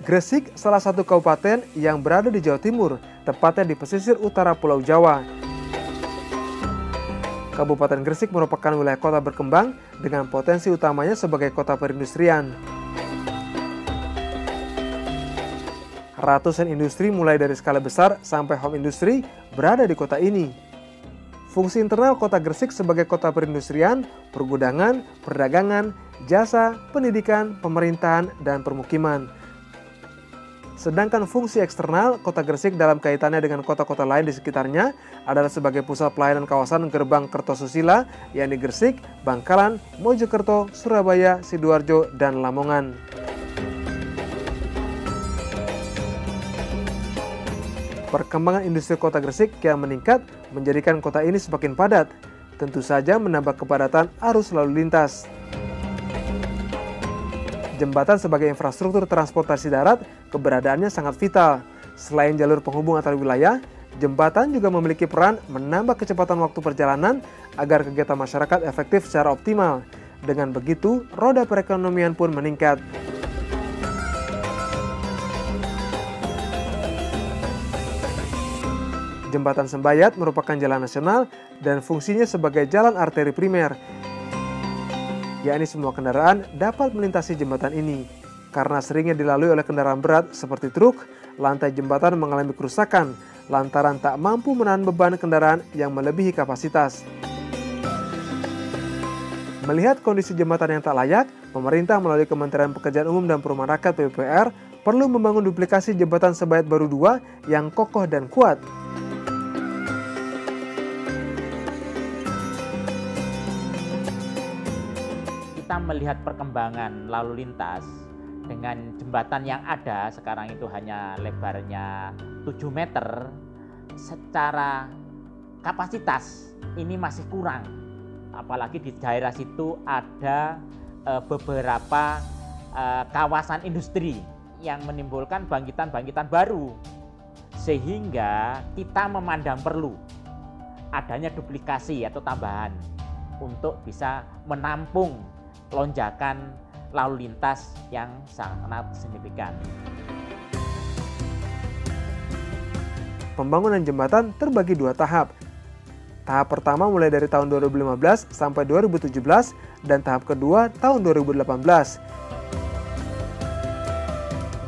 Gresik salah satu kabupaten yang berada di Jawa Timur, tepatnya di pesisir utara Pulau Jawa. Kabupaten Gresik merupakan wilayah kota berkembang dengan potensi utamanya sebagai kota perindustrian. Ratusan industri mulai dari skala besar sampai home industri berada di kota ini. Fungsi internal kota Gresik sebagai kota perindustrian, pergudangan, perdagangan, jasa, pendidikan, pemerintahan, dan permukiman. Sedangkan fungsi eksternal kota Gresik dalam kaitannya dengan kota-kota lain di sekitarnya adalah sebagai pusat pelayanan kawasan gerbang Kertosusila, yakni Gresik, Bangkalan, Mojokerto, Surabaya, Sidoarjo, dan Lamongan. Perkembangan industri kota Gresik yang meningkat menjadikan kota ini semakin padat, tentu saja menambah kepadatan arus lalu lintas. Jembatan sebagai infrastruktur transportasi darat keberadaannya sangat vital. Selain jalur penghubung antar wilayah, jembatan juga memiliki peran menambah kecepatan waktu perjalanan agar kegiatan masyarakat efektif secara optimal. Dengan begitu, roda perekonomian pun meningkat. Jembatan Sembayat merupakan jalan nasional dan fungsinya sebagai jalan arteri primer, yakni semua kendaraan dapat melintasi jembatan ini. Karena seringnya dilalui oleh kendaraan berat seperti truk, lantai jembatan mengalami kerusakan lantaran tak mampu menahan beban kendaraan yang melebihi kapasitas. Melihat kondisi jembatan yang tak layak, pemerintah melalui Kementerian Pekerjaan Umum dan Perumahan Rakyat (PUPR) perlu membangun duplikasi jembatan Sembayat baru 2 yang kokoh dan kuat. Kita melihat perkembangan lalu lintas dengan jembatan yang ada sekarang itu hanya lebarnya 7 meter, secara kapasitas ini masih kurang. Apalagi di daerah situ ada beberapa kawasan industri yang menimbulkan bangkitan-bangkitan baru. Sehingga kita memandang perlu adanya duplikasi atau tambahan untuk bisa menampung lonjakan lalu lintas yang sangat signifikan. Pembangunan jembatan terbagi 2 tahap. Tahap pertama mulai dari tahun 2015 sampai 2017 dan tahap kedua tahun 2018.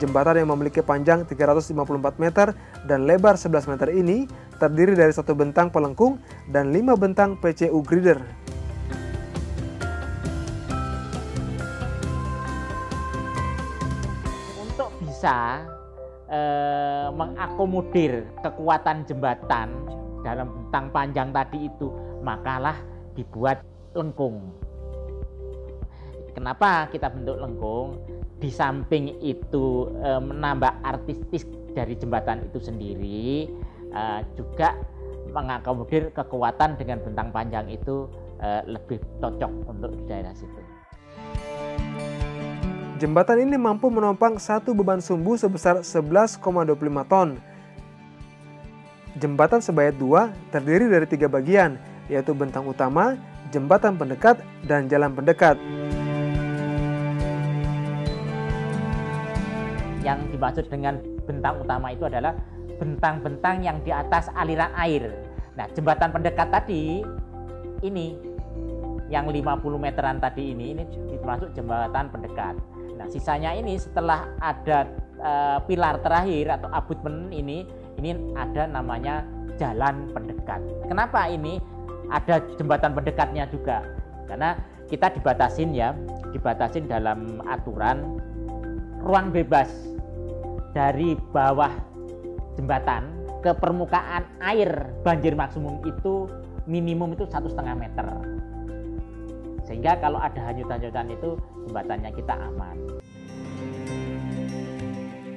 Jembatan yang memiliki panjang 354 meter dan lebar 11 meter ini terdiri dari 1 bentang pelengkung dan 5 bentang PCU grider. Bisa mengakomodir kekuatan jembatan dalam bentang panjang tadi itu, makalah dibuat lengkung. Kenapa kita bentuk lengkung? Di samping itu menambah artistis dari jembatan itu sendiri, juga mengakomodir kekuatan dengan bentang panjang itu lebih cocok untuk di daerah situ. Jembatan ini mampu menopang 1 beban sumbu sebesar 11,25 ton. Jembatan Sembayat 2 terdiri dari 3 bagian, yaitu bentang utama, jembatan pendekat, dan jalan pendekat. Yang dimaksud dengan bentang utama itu adalah bentang-bentang yang di atas aliran air. Nah, jembatan pendekat tadi, ini yang 50 meteran tadi ini termasuk jembatan pendekat. Nah, sisanya ini setelah ada pilar terakhir atau abutmen ini ada namanya jalan pendekat. Kenapa ini ada jembatan pendekatnya juga? Karena kita dibatasin dalam aturan ruang bebas dari bawah jembatan ke permukaan air banjir maksimum itu minimum itu 1,5 meter. Sehingga kalau ada hanyutan-hanyutan itu jembatannya kita aman.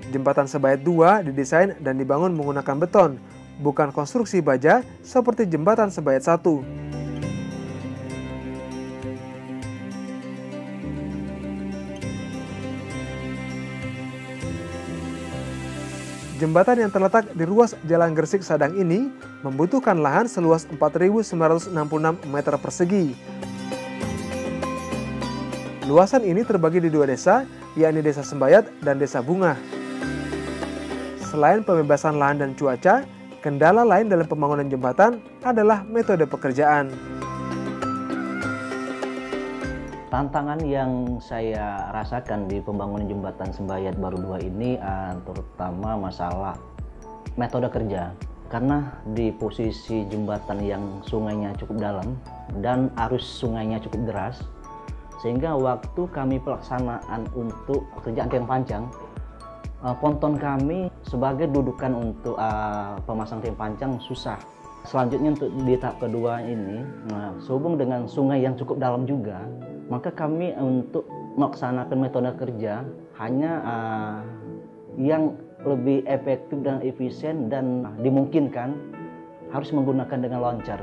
Jembatan Sembayat 2 didesain dan dibangun menggunakan beton, bukan konstruksi baja seperti jembatan Sembayat 1. Jembatan yang terletak di ruas Jalan Gresik Sadang ini membutuhkan lahan seluas 4.966 meter persegi. Luasan ini terbagi di 2 desa, yakni Desa Sembayat dan Desa Bunga. Selain pembebasan lahan dan cuaca, kendala lain dalam pembangunan jembatan adalah metode pekerjaan. Tantangan yang saya rasakan di pembangunan jembatan Sembayat Baru 2 ini terutama masalah metode kerja. Karena di posisi jembatan yang sungainya cukup dalam dan arus sungainya cukup deras, sehingga waktu kami pelaksanaan untuk pekerjaan tiang panjang, ponton kami sebagai dudukan untuk pemasang tiang panjang susah. Selanjutnya untuk di tahap kedua ini, sehubung dengan sungai yang cukup dalam juga, maka kami untuk melaksanakan metode kerja hanya yang lebih efektif dan efisien dan dimungkinkan harus menggunakan dengan launcher.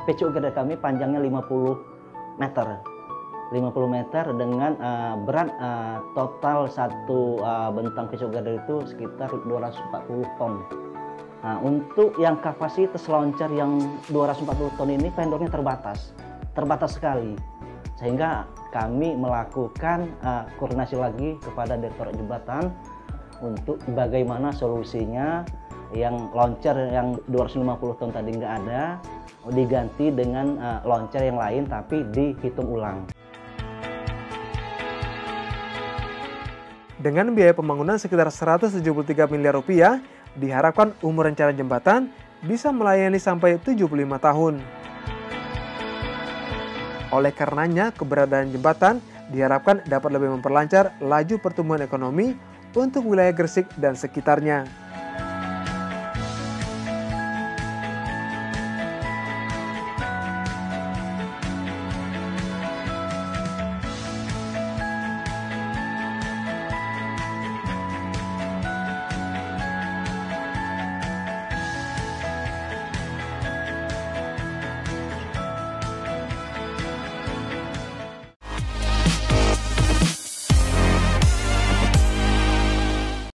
PCU girder kami panjangnya 50 meter. 50 meter dengan berat total satu bentang PCU girder itu sekitar 240 ton. Nah, untuk yang kapasitas launcher yang 240 ton ini vendornya terbatas sekali. Sehingga kami melakukan koordinasi lagi kepada Direktorat Jembatan untuk bagaimana solusinya yang launcher yang 250 ton tadi nggak ada, diganti dengan launcher yang lain tapi dihitung ulang. Dengan biaya pembangunan sekitar 173 miliar rupiah, diharapkan umur rencana jembatan bisa melayani sampai 75 tahun. Oleh karenanya, keberadaan jembatan diharapkan dapat lebih memperlancar laju pertumbuhan ekonomi untuk wilayah Gresik dan sekitarnya.